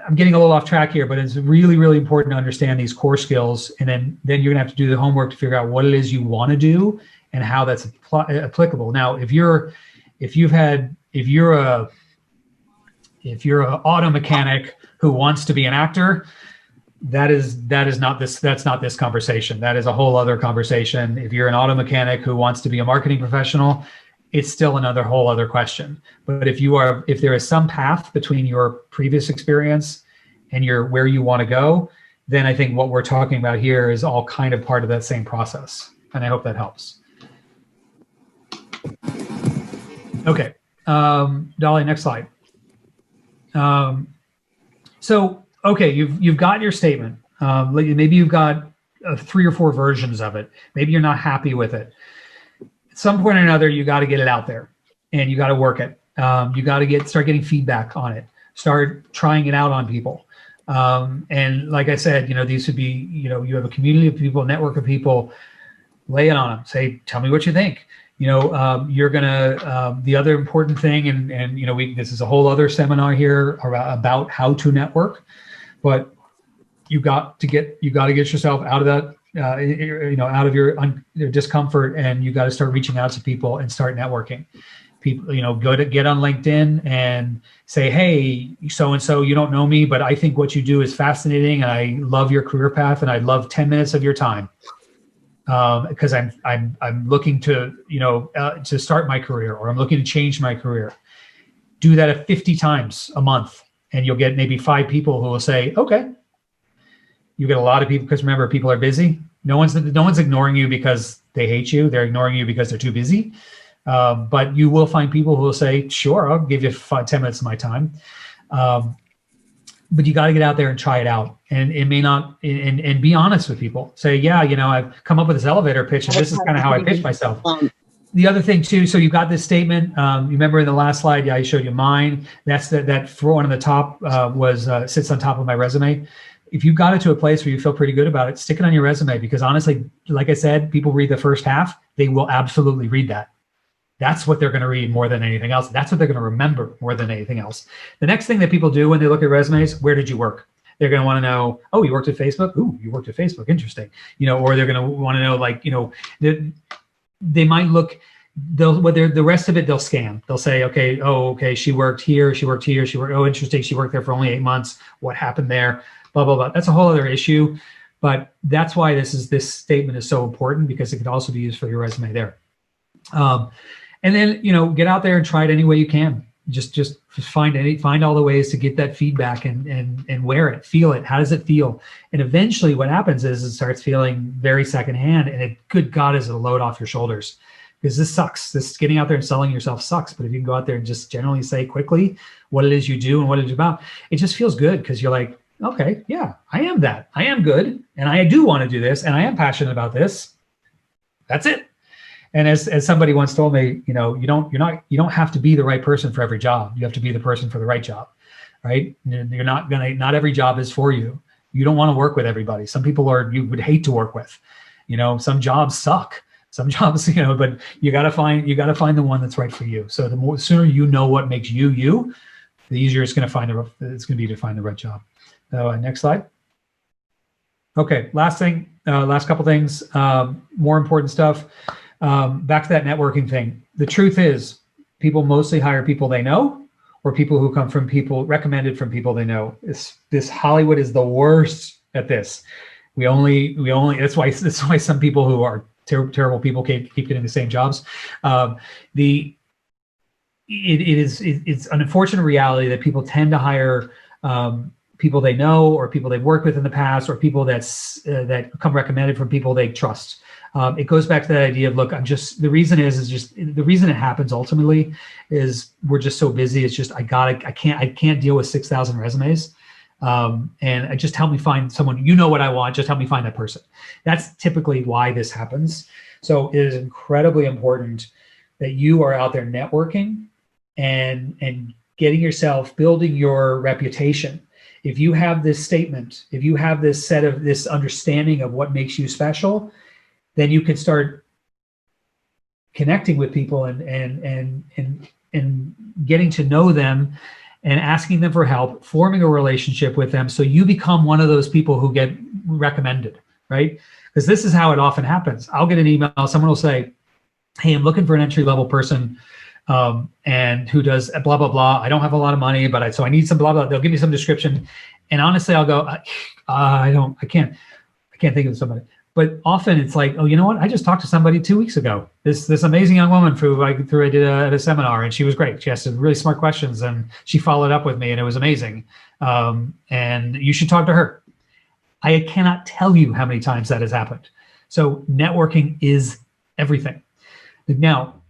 I'm getting a little off track here, but it's really, really important to understand these core skills. And then you're gonna have to do the homework to figure out what it is you want to do and how that's applicable. Now, if you're an auto mechanic who wants to be an actor, that's not this conversation. That is a whole other conversation. If you're an auto mechanic who wants to be a marketing professional, it's still another whole other question. But if there is some path between your previous experience and where you want to go, then I think what we're talking about here is all kind of part of that same process. And I hope that helps. Okay, Dolly, next slide. Okay, you've got your statement. Maybe you've got 3 or 4 versions of it. Maybe you're not happy with it. At some point or another, you got to get it out there, and you got to work it. You got to start getting feedback on it. Start trying it out on people. And like I said, these would be, you have a community of people, a network of people. Lay it on them. Say, tell me what you think. You're gonna. The other important thing, and this is a whole other seminar here about how to network, but you got to get yourself out of that. Out of your discomfort, and you got to start reaching out to people and start networking. People, get on LinkedIn and say, hey, so-and-so, you don't know me, but I think what you do is fascinating, and I love your career path, and I'd love 10 minutes of your time. Because I'm looking to to start my career, or I'm looking to change my career. Do that 50 times a month, and you'll get maybe 5 people who will say, okay. You get a lot of people, because remember, people are busy. No one's ignoring you because they hate you. They're ignoring you because they're too busy. But you will find people who will say, sure, I'll give you 10 minutes of my time. But you got to get out there and try it out. And it may not, and be honest with people. Say, yeah, I've come up with this elevator pitch, and this is kind of how I pitch myself. The other thing too, so you've got this statement. You remember in the last slide, I showed you mine. That's that for one on the top sits on top of my resume. If you got it to a place where you feel pretty good about it, stick it on your resume, because honestly, like I said, people read the first half. They will absolutely read that. That's what they're going to read more than anything else. That's what they're going to remember more than anything else. The next thing that people do when they look at resumes, where did you work? They're going to want to know, oh, you worked at Facebook? Ooh, you worked at Facebook. Interesting. Or they're going to want to know, they might look, the rest of it, they'll scan. They'll say, okay, she worked here, oh, interesting, she worked there for only 8 months. What happened there? Blah, blah, blah. That's a whole other issue. But that's why this statement is so important, because it could also be used for your resume there. And then, get out there and try it any way you can. Just find all the ways to get that feedback and wear it, feel it. How does it feel? And eventually what happens is it starts feeling very secondhand, and good God, is it a load off your shoulders, because this sucks. This getting out there and selling yourself sucks. But if you can go out there and just generally say quickly what it is you do and what it's about, it just feels good, because you're like, okay, yeah, I am that. I am good, and I do want to do this, and I am passionate about this. That's it. And as somebody once told me, you don't have to be the right person for every job. You have to be the person for the right job, right? Not every job is for you. You don't want to work with everybody. Some people you would hate to work with. Some jobs suck. Some jobs, but you got to find the one that's right for you. So the sooner you know what makes you, the easier it's going to be to find the right job. Next slide. Okay, last couple things, more important stuff. Back to that networking thing. The truth is, people mostly hire people they know, or people who come from recommended from people they know. This Hollywood is the worst at this. We only that's why some people who are terrible people keep getting the same jobs. it's an unfortunate reality that people tend to hire people they know, or people they've worked with in the past, or people that come recommended from people they trust. It goes back to that idea of, look, the reason it happens ultimately is we're just so busy. It's just, I can't deal with 6,000 resumes. And just help me find someone, you know what I want, just help me find that person. That's typically why this happens. So it is incredibly important that you are out there networking and getting yourself, building your reputation. If you have this statement, if you have this understanding of what makes you special, then you can start connecting with people and getting to know them and asking them for help, forming a relationship with them, so you become one of those people who get recommended, right? Because this is how it often happens. I'll get an email, someone will say, hey, I'm looking for an entry-level person and who does blah, blah, blah. I don't have a lot of money, so I need some blah, blah. They'll give me some description. And honestly, I'll go, I can't think of somebody. But often it's like, oh, you know what? I just talked to somebody 2 weeks ago. This amazing young woman who I did at a seminar, and she was great. She asked some really smart questions, and she followed up with me, and it was amazing. And you should talk to her. I cannot tell you how many times that has happened. So networking is everything. Now,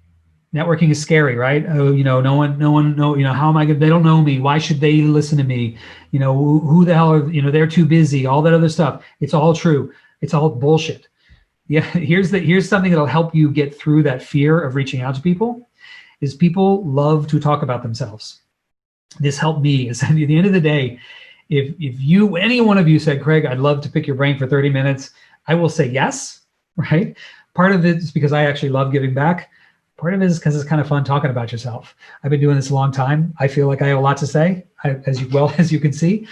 networking is scary, right? Oh, no one know, how am I good? They don't know me. Why should they listen to me? Who the hell are, they're too busy, all that other stuff. It's all true. It's all bullshit. Yeah. Here's something that'll help you get through that fear of reaching out to people, is people love to talk about themselves. This helped me. Is at the end of the day, if any one of you said, Craig, I'd love to pick your brain for 30 minutes, I will say yes, right? Part of it is because I actually love giving back. Part of it is because it's kind of fun talking about yourself. I've been doing this a long time. I feel like I have a lot to say, as you can see.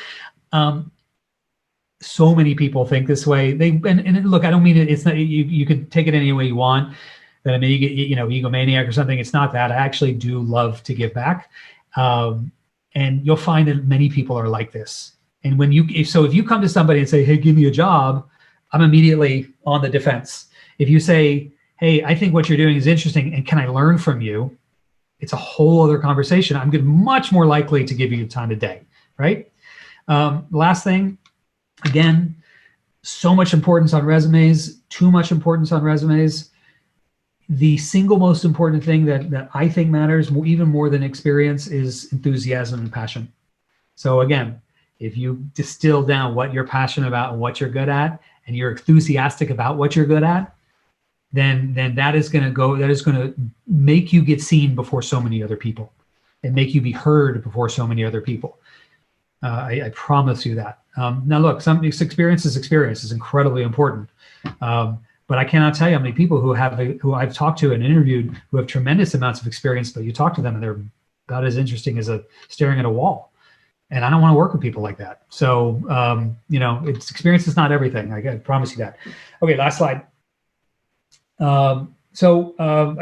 So many people think this way. And look, I don't mean it. It's not. You can take it any way you want. That I mean, you get egomaniac or something. It's not that. I actually do love to give back, and you'll find that many people are like this. And if you come to somebody and say, "Hey, give me a job," I'm immediately on the defense. If you say, hey, I think what you're doing is interesting, and can I learn from you? It's a whole other conversation. I'm much more likely to give you time of day, right? Last thing, again, so much importance on resumes, too much importance on resumes. The single most important thing that I think matters even more than experience is enthusiasm and passion. So again, if you distill down what you're passionate about and what you're good at, and you're enthusiastic about what you're good at, then that is going to make you get seen before so many other people, and make you be heard before so many other people. I promise you that. Now look, experience is incredibly important. But I cannot tell you how many people who I've talked to and interviewed who have tremendous amounts of experience, but you talk to them and they're about as interesting as staring at a wall. And I don't want to work with people like that. So, experience is not everything. I promise you that. Okay, last slide. I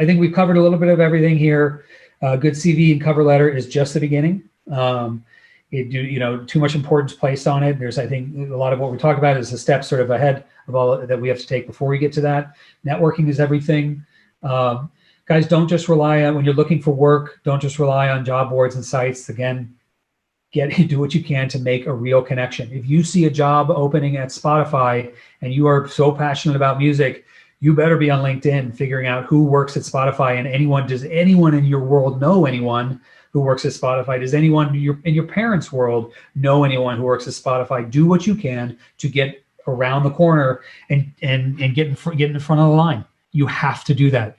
think we've covered a little bit of everything here. Good CV and cover letter is just the beginning. Too much importance placed on it. I think a lot of what we talk about is the steps sort of ahead of all that we have to take before we get to that. Networking is everything. Guys, don't just rely on, when you're looking for work, don't just rely on job boards and sites. Again, do what you can to make a real connection. If you see a job opening at Spotify and you are so passionate about music, you better be on LinkedIn figuring out who works at Spotify, and does anyone in your world know anyone who works at Spotify? Does anyone in your parents' world know anyone who works at Spotify? Do what you can to get around the corner and get in front of the line. You have to do that.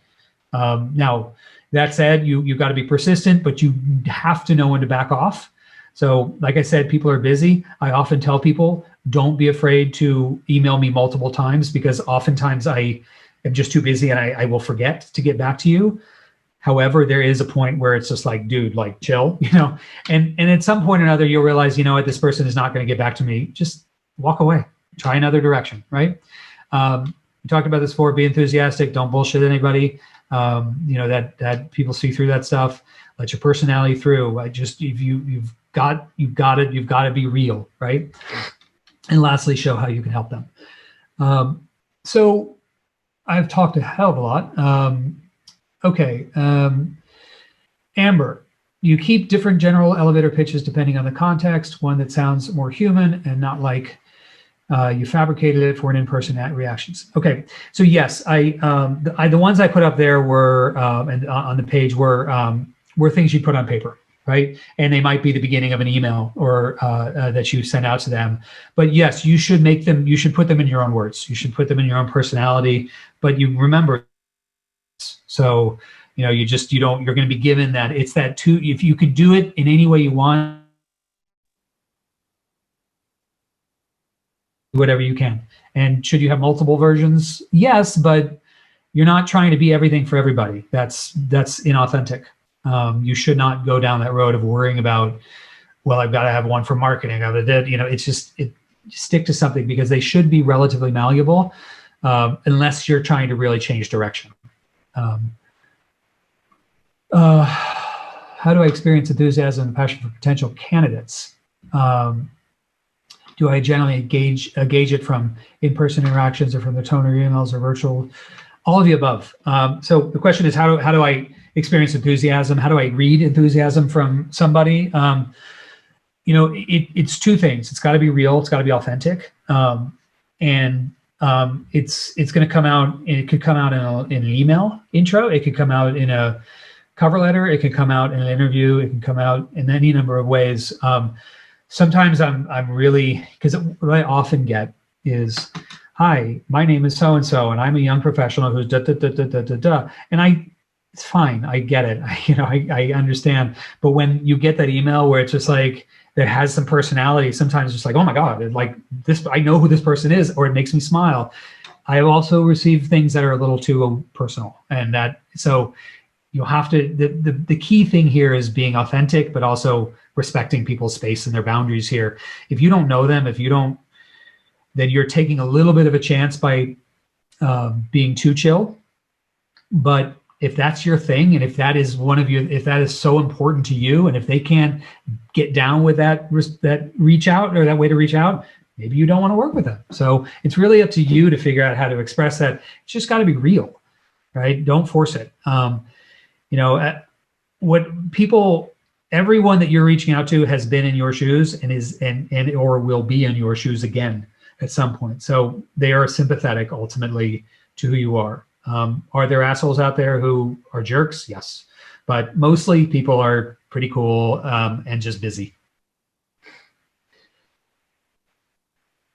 Now, that said, you got to be persistent, but you have to know when to back off. So like I said, people are busy. I often tell people, don't be afraid to email me multiple times, because oftentimes I am just too busy and I will forget to get back to you. However, there is a point where it's just like, dude, like chill, and at some point or another, you'll realize, what, this person is not going to get back to me. Just walk away, try another direction, right? We talked about this before, be enthusiastic, don't bullshit anybody. That people see through that stuff. Let your personality through. You've got to be real, right? And lastly, show how you can help them. So I've talked a hell of a lot. Okay. Amber, you keep different general elevator pitches depending on the context, one that sounds more human and not like you fabricated it for an in-person reactions. Okay, so yes, the ones I put up there were and on the page were things you put on paper, right? And they might be the beginning of an email or that you send out to them. But yes, you should make them. You should put them in your own words. You should put them in your own personality. But you remember, so you know, you're going to be given that. It's that two. If you could do it in any way you want, whatever you can. And should you have multiple versions? Yes, but you're not trying to be everything for everybody. That's inauthentic. You should not go down that road of worrying about, well, I've got to have one for marketing. It's just stick to something, because they should be relatively malleable, unless you're trying to really change direction. How do I experience enthusiasm and passion for potential candidates? Do I generally gauge it from in-person interactions or from the tone of emails or virtual? All of the above. So the question is, how do I experience enthusiasm? How do I read enthusiasm from somebody? It's two things. It's got to be real. It's got to be authentic. And it's going to come out. It could come out in an email intro. It could come out in a cover letter. It could come out in an interview. It can come out in any number of ways. Sometimes I'm really, because what I often get is, hi, my name is so-and-so, and I'm a young professional who's da, da, da, da, da, da, da. And it's fine. I get it. I understand. But when you get that email where it's just like, that has some personality, sometimes it's like, oh my God, like this, I know who this person is, or it makes me smile. I have also received things that are a little too personal, and so you have to, the key thing here is being authentic, but also respecting people's space and their boundaries here. If you don't know them, then you're taking a little bit of a chance by being too chill. But if that's your thing, and if that is if that is so important to you, and if they can't get down with that reach out, or that way to reach out, maybe you don't want to work with them. So it's really up to you to figure out how to express that. It's just got to be real, right? Don't force it. Everyone that you're reaching out to has been in your shoes and or will be in your shoes again at some point. So they are sympathetic ultimately to who you are. Are there assholes out there who are jerks? Yes. But mostly people are pretty cool and just busy.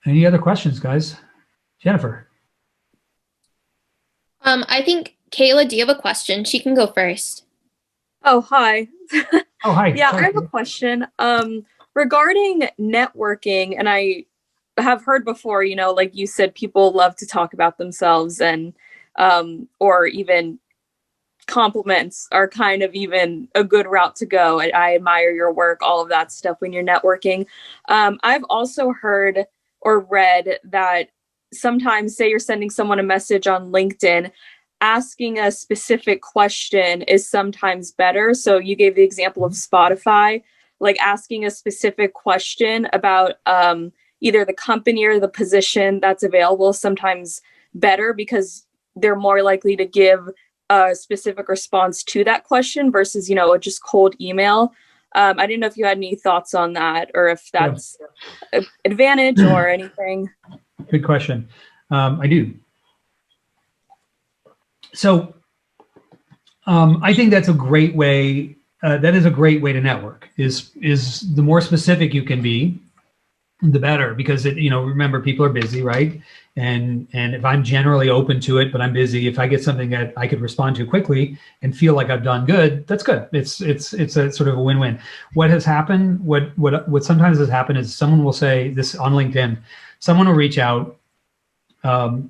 Any other questions, guys? Jennifer. I think, Kayla, do you have a question? She can go first. Oh, hi. Oh, hi. Yeah, I have a question regarding networking. And I have heard before, like you said, people love to talk about themselves, and or even compliments are kind of even a good route to go. I admire your work, all of that stuff when you're networking. I've also heard or read that sometimes, say you're sending someone a message on LinkedIn, asking a specific question is sometimes better. So you gave the example of Spotify, like asking a specific question about either the company or the position that's available, sometimes better, because they're more likely to give a specific response to that question versus, just cold email. I didn't know if you had any thoughts on that, or if that's an advantage or anything. Good question. I do. So I think that's a great way. That is a great way to network. Is the more specific you can be, the better, because remember, people are busy, right? And if I'm generally open to it, but I'm busy, if I get something that I could respond to quickly and feel like I've done good, that's good. It's a sort of a win-win. What has happened? What sometimes has happened is someone will say this on LinkedIn. Someone will reach out, and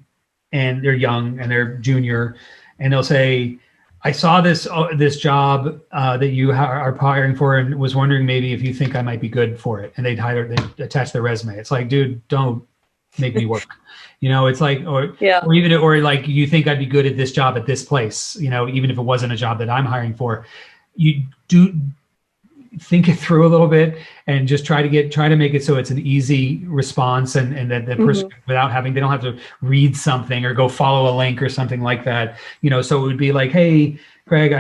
they're young and they're junior, and they'll say, I saw this job that you are hiring for, and was wondering maybe if you think I might be good for it. And they'd attach their resume. It's like, dude, don't make me work. It's like, or like, you think I'd be good at this job at this place, even if it wasn't a job that I'm hiring for. You do think it through a little bit and just try to make it so it's an easy response, and that the person they don't have to read something or go follow a link or something like that. So it would be like, hey, Greg,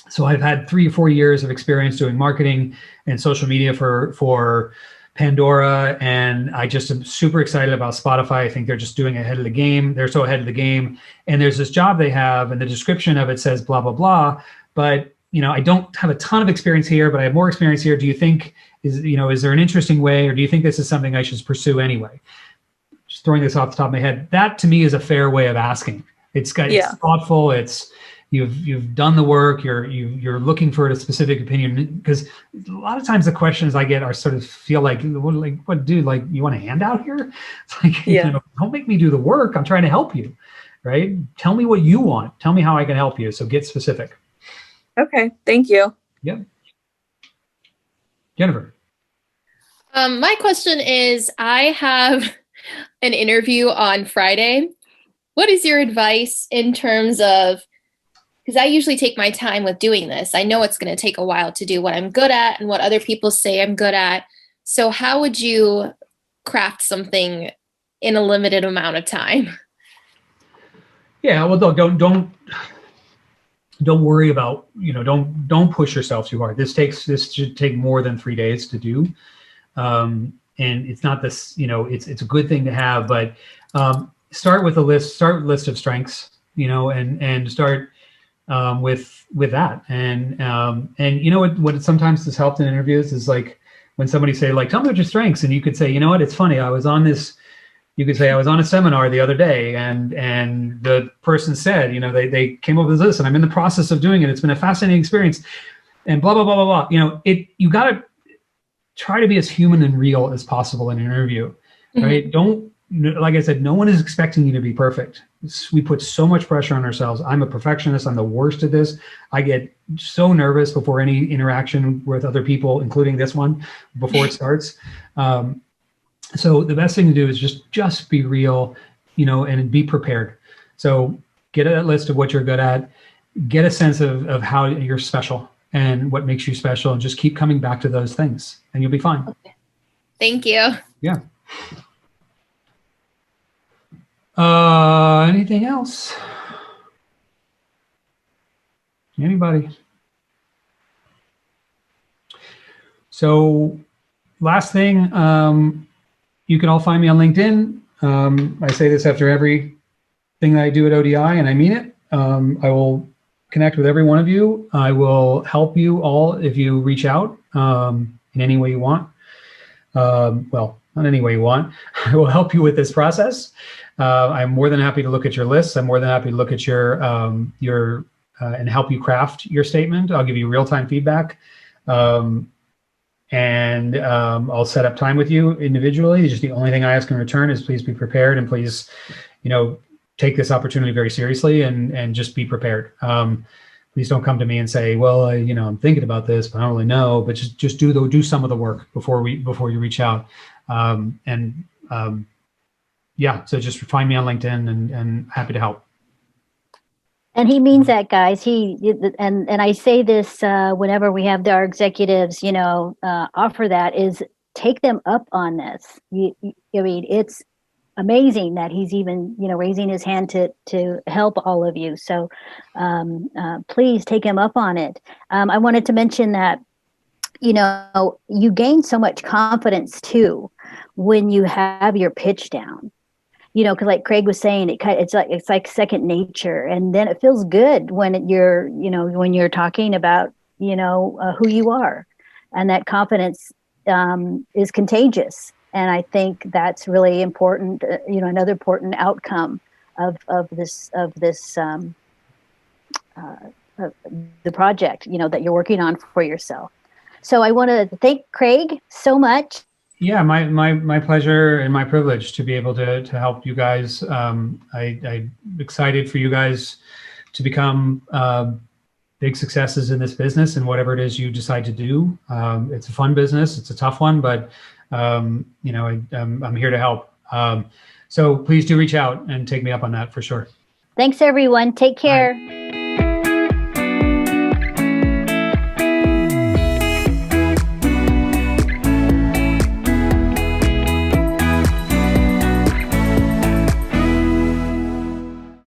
So I've had 3 or 4 years of experience doing marketing and social media for Pandora, and I just am super excited about Spotify. I think they're just doing ahead of the game. They're so ahead of the game. And there's this job they have, and the description of it says blah, blah, blah. But, I don't have a ton of experience here, but I have more experience here. Do you think, is there an interesting way, or do you think this is something I should pursue anyway? Just throwing this off the top of my head. That to me is a fair way of asking. It's thoughtful. It's, you've done the work. You're looking for a specific opinion, because a lot of times the questions I get are sort of feel like what dude, like, you want a handout here? It's like, don't make me do the work. I'm trying to help you, right? Tell me what you want. Tell me how I can help you. So get specific. Okay, thank you. Yep. Jennifer. My question is, I have an interview on Friday. What is your advice in terms of, because I usually take my time with doing this. I know it's going to take a while to do what I'm good at and what other people say I'm good at. So how would you craft something in a limited amount of time? Yeah, well, don't worry about, don't push yourself too hard. This should take more than 3 days to do. And it's not this, it's a good thing to have, but start with a list of strengths, and start with that. And what sometimes has helped in interviews is like when somebody say like, tell me what your strengths. And you could say, it's funny. You could say, I was on a seminar the other day, and the person said, they came up with this, and I'm in the process of doing it. It's been a fascinating experience, and blah, blah, blah, blah, blah. You got to try to be as human and real as possible in an interview, right? Like I said, no one is expecting you to be perfect. We put so much pressure on ourselves. I'm a perfectionist. I'm the worst at this. I get so nervous before any interaction with other people, including this one, before it starts. So the best thing to do is just be real, and be prepared. So get a list of what you're good at, get a sense of how you're special and what makes you special, and just keep coming back to those things, and you'll be fine. Okay. Thank you. Yeah. Anything else? Anybody? So last thing, you can all find me on LinkedIn. I say this after everything that I do at ODI, and I mean it. I will connect with every one of you. I will help you all if you reach out in any way you want. Well, not any way you want. I will help you with this process. I'm more than happy to look at your lists. I'm more than happy to look at your and help you craft your statement. I'll give you real-time feedback. And I'll set up time with you individually. Just the only thing I ask in return is please be prepared, and please, take this opportunity very seriously, and just be prepared. Please don't come to me and say, well, I'm thinking about this, but I don't really know. But just do some of the work before you reach out. Yeah, so just find me on LinkedIn, and happy to help. And he means that, guys. And I say this whenever we have our executives, offer that, is take them up on this. I mean, it's amazing that he's even, raising his hand to help all of you. So please take him up on it. I wanted to mention that, you gain so much confidence too when you have your pitch down. Because like Craig was saying, it's like second nature, and then it feels good when you're talking about who you are, and that confidence is contagious. And I think that's really important. Another important outcome of the project that you're working on for yourself. So I want to thank Craig so much. Yeah, my pleasure and my privilege to be able to help you guys. I'm excited for you guys to become big successes in this business and whatever it is you decide to do. It's a fun business. It's a tough one, but I'm here to help. So please do reach out and take me up on that for sure. Thanks, everyone. Take care. Bye.